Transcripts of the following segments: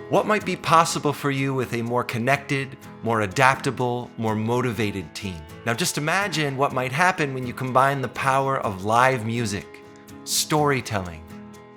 What might be possible for you with a more connected, more adaptable, more motivated team? Now just imagine what might happen when you combine the power of live music, storytelling,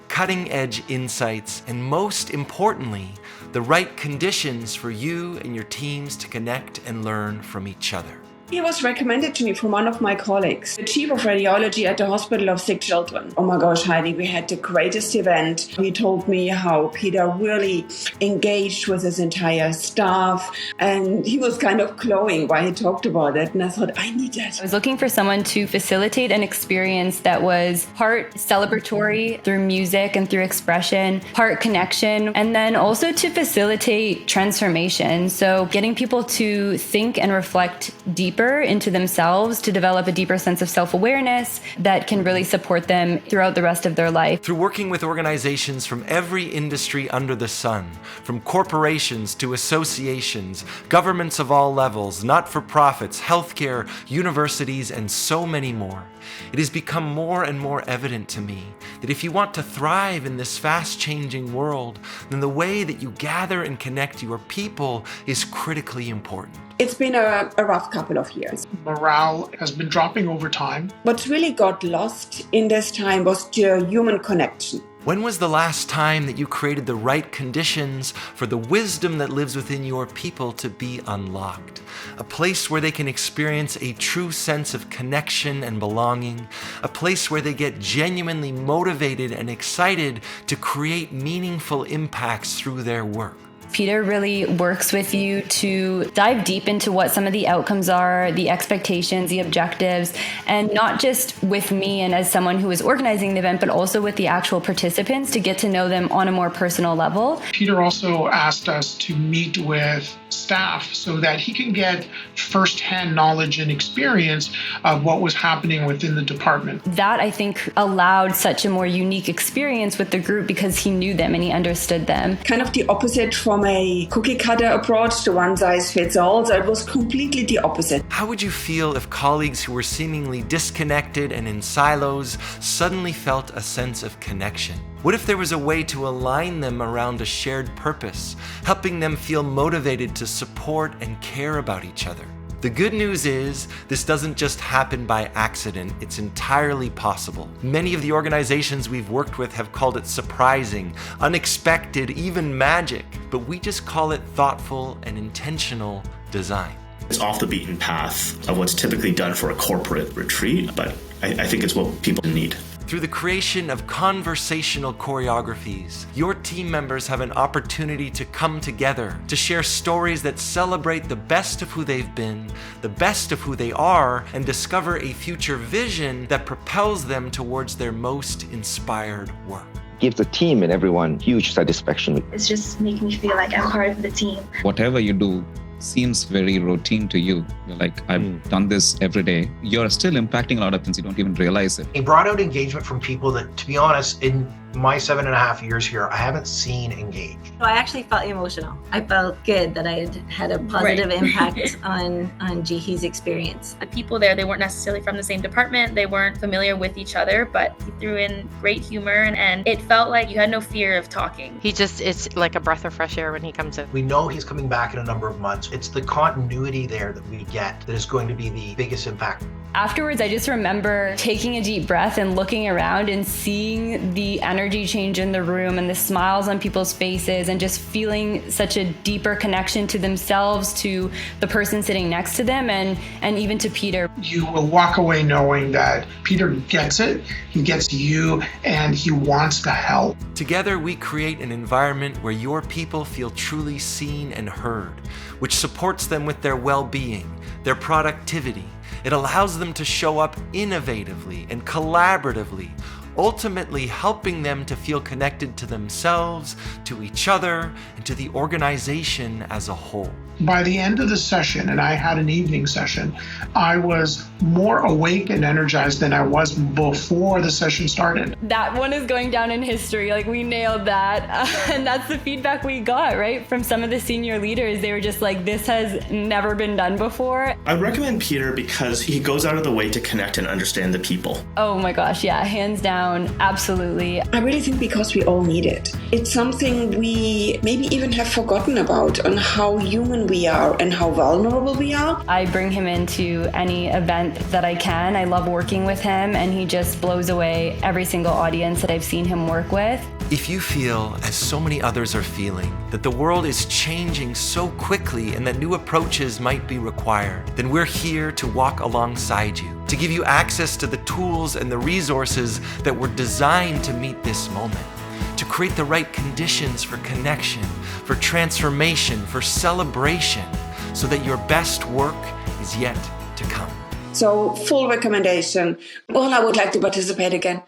cutting-edge insights, and most importantly, the right conditions for you and your teams to connect and learn from each other. He was recommended to me from one of my colleagues, the chief of radiology at the Hospital of Sick Children. Oh my gosh, Heidi, we had the greatest event. He told me how Peter really engaged with his entire staff, and he was kind of glowing while he talked about it, and I thought, I need that. I was looking for someone to facilitate an experience that was part celebratory through music and through expression, part connection, and then also to facilitate transformation. So getting people to think and reflect deeper into themselves, to develop a deeper sense of self-awareness that can really support them throughout the rest of their life. Through working with organizations from every industry under the sun, from corporations to associations, governments of all levels, not-for-profits, healthcare, universities, and so many more, it has become more and more evident to me that if you want to thrive in this fast-changing world, then the way that you gather and connect your people is critically important. It's been a rough couple of years. Morale has been dropping over time. What really got lost in this time was the human connection. When was the last time that you created the right conditions for the wisdom that lives within your people to be unlocked? A place where they can experience a true sense of connection and belonging, a place where they get genuinely motivated and excited to create meaningful impacts through their work. Peter really works with you to dive deep into what some of the outcomes are, the expectations, the objectives, and not just with me and as someone who is organizing the event, but also with the actual participants to get to know them on a more personal level. Peter also asked us to meet with staff so that he can get firsthand knowledge and experience of what was happening within the department. That, I think, allowed such a more unique experience with the group because he knew them and he understood them. Kind of the opposite from a cookie cutter approach, the one size fits all. So it was completely the opposite. How would you feel if colleagues who were seemingly disconnected and in silos suddenly felt a sense of connection? What if there was a way to align them around a shared purpose, helping them feel motivated to support and care about each other? The good news is, this doesn't just happen by accident, it's entirely possible. Many of the organizations we've worked with have called it surprising, unexpected, even magic, but we just call it thoughtful and intentional design. It's off the beaten path of what's typically done for a corporate retreat, but I think it's what people need. Through the creation of conversational choreographies, your team members have an opportunity to come together, to share stories that celebrate the best of who they've been, the best of who they are, and discover a future vision that propels them towards their most inspired work. Gives the team and everyone huge satisfaction. It's just making me feel like I'm part of the team. Whatever you do seems very routine to you. You're like, I've done this every day. You're still impacting a lot of things. You don't even realize it. It brought out engagement from people that, to be honest, in my 7.5 years here, I haven't seen engage. I actually felt emotional. I felt good that I had a positive impact on Jihee's experience. The people there, they weren't necessarily from the same department. They weren't familiar with each other, but he threw in great humor and it felt like you had no fear of talking. It's like a breath of fresh air when he comes in. We know he's coming back in a number of months. It's the continuity there that we get that is going to be the biggest impact. Afterwards, I just remember taking a deep breath and looking around and seeing the energy change in the room and the smiles on people's faces and just feeling such a deeper connection to themselves, to the person sitting next to them, and even to Peter. You will walk away knowing that Peter gets it, he gets you, and he wants to help. Together, we create an environment where your people feel truly seen and heard, which supports them with their well-being, their productivity. It allows them to show up innovatively and collaboratively, ultimately helping them to feel connected to themselves, to each other, and to the organization as a whole. By the end of the session, and I had an evening session, I was more awake and energized than I was before the session started. That one is going down in history. Like, we nailed that. And that's the feedback we got, right? From some of the senior leaders. They were just like, this has never been done before. I would recommend Peter because he goes out of the way to connect and understand the people. Oh my gosh, yeah, hands down. down. Absolutely. I really think because we all need it. It's something we maybe even have forgotten about, on how human we are and how vulnerable we are. I bring him into any event that I can. I love working with him, and he just blows away every single audience that I've seen him work with. If you feel, as so many others are feeling, that the world is changing so quickly and that new approaches might be required, then we're here to walk alongside you, to give you access to the tools and the resources that were designed to meet this moment, to create the right conditions for connection, for transformation, for celebration, so that your best work is yet to come. So, full recommendation. Well, I would like to participate again.